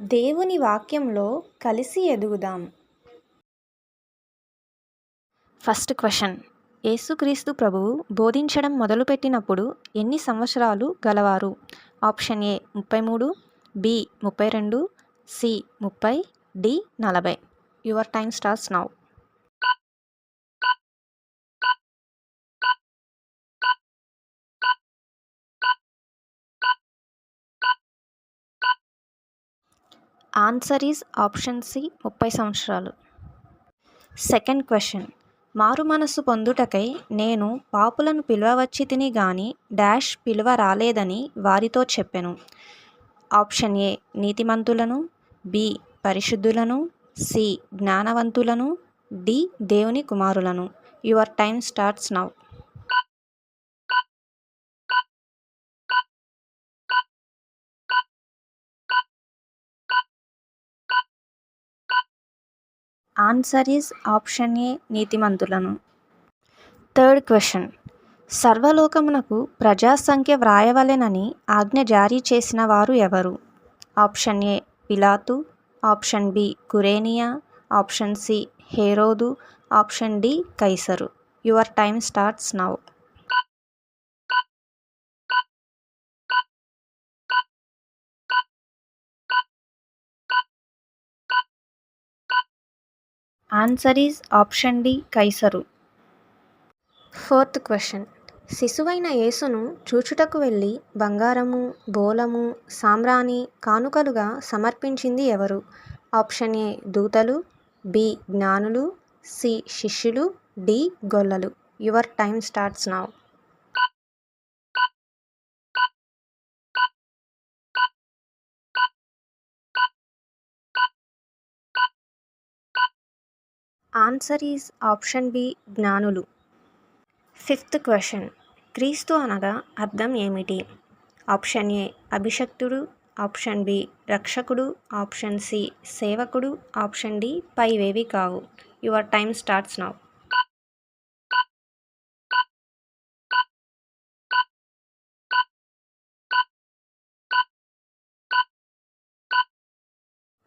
దేవుని వాక్యంలో కలిసి ఎదుగుదాం. First question. యేసుక్రీస్తు ప్రభువు బోధించడం మొదలుపెట్టినప్పుడు ఎన్ని సంవత్సరాలు గలవారు? Option A 33, B 32, C 30, D 40. Your time starts now. Answer is option C 30 సంవత్సరాలు. Second question. మారు మనస్సు పొందుటకై నేను పాపులను పిలువవచ్చితిని గాని డాష్ పిలువ రాలేదని వారితో చెప్పెను. ఆప్షన్ ఏ నీతిమంతులను, బి పరిశుద్ధులను, సి జ్ఞానవంతులను, డి దేవుని కుమారులను. Your time starts now. Answer is option A నీతిమంతులను. Third question. సర్వలోకమునకు ప్రజాసంఖ్య వ్రాయవలెనని ఆజ్ఞ జారీ చేసిన వారు ఎవరు? ఆప్షన్ ఏ పిలాతు, ఆప్షన్ బి కురేనియా, ఆప్షన్ సి హేరోదు, ఆప్షన్ డి కైసరు. Your time starts now. Answer is option D కైసరు. Fourth question. శిశువైన యేసును చూచుటకు వెళ్ళి బంగారము, బోలము, సాంబ్రాణి కానుకలుగా సమర్పించింది ఎవరు? ఆప్షన్ ఏ దూతలు, బి జ్ఞానులు, సి శిష్యులు, డి గొల్లలు. Your time starts now. Answer is option B జ్ఞానులు. Fifth question. క్రీస్తు అనగా అర్థం ఏమిటి? ఆప్షన్ ఏ అభిషక్తుడు, ఆప్షన్ బి రక్షకుడు, ఆప్షన్ సి సేవకుడు, ఆప్షన్ డి పైవేవి కావు. Your time starts now.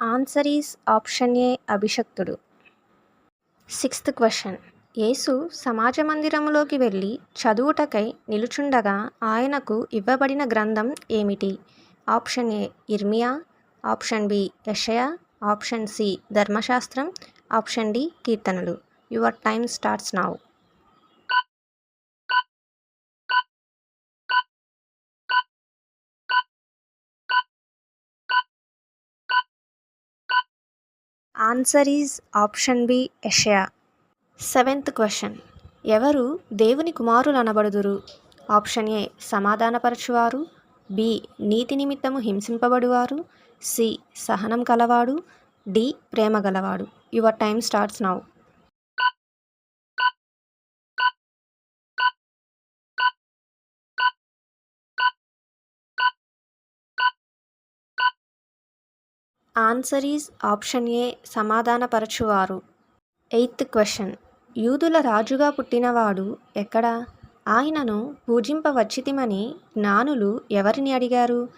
Answer is option A అభిషక్తుడు. Sixth question. యేసు సమాజ మందిరములోకి వెళ్ళి చదువుటకై నిలుచుండగా ఆయనకు ఇవ్వబడిన గ్రంథం ఏమిటి? ఆప్షన్ ఏ ఇర్మియా, ఆప్షన్ బి యెషయా, ఆప్షన్ సి ధర్మశాస్త్రం, ఆప్షన్ డి కీర్తనలు. Your time starts now. Answer is option B యెషయా. Seventh question. ఎవరు దేవుని కుమారులు అనబడుదురు? ఆప్షన్ ఏ సమాధానపరచువారు, బి నీతి నిమిత్తము హింసింపబడువారు, సి సహనం కలవాడు, డి ప్రేమ గలవాడు. Your time starts now. Answer is option A సమాధానపరచువారు. Eighth question. యూదుల రాజుగా పుట్టినవాడు ఎక్కడ? ఆయనను పూజింపవచ్చితిమని జ్ఞానులు ఎవరిని అడిగారు?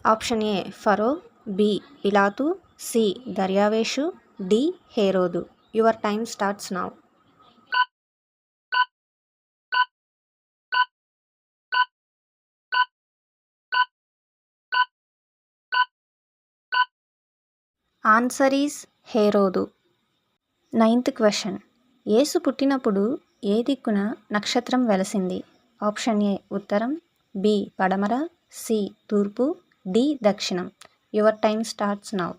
ఆప్షన్ ఏ ఫరో, బి పిలాతు, సి దర్యావేషు, డి హేరోదు. Your time starts now. Answer is హేరోదు. Ninth question. యేసు పుట్టినప్పుడు ఏ దిక్కున నక్షత్రం వెలసింది? ఆప్షన్ ఏ ఉత్తరం, బి పడమర, సి తూర్పు, డి దక్షిణం. Your time starts now.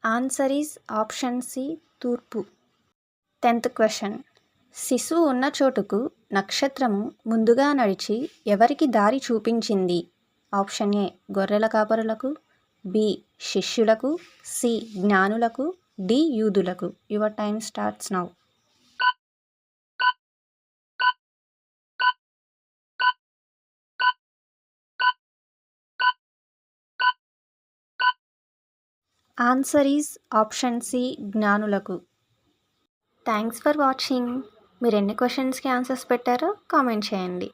Answer is option C తూర్పు. 10th question. శిశువు ఉన్న చోటుకు నక్షత్రము ముందుగా నడిచి ఎవరికి దారి చూపించింది? ఆప్షన్ ఏ గొర్రెల కాపరులకు, బి శిష్యులకు, సి జ్ఞానులకు, డి యూదులకు. Your time starts now. Answer is option C జ్ఞానులకు. Thanks for watching. మీరు ఎన్ని క్వశ్చన్స్కి ఆన్సర్స్ పెట్టారో కామెంట్ చేయండి.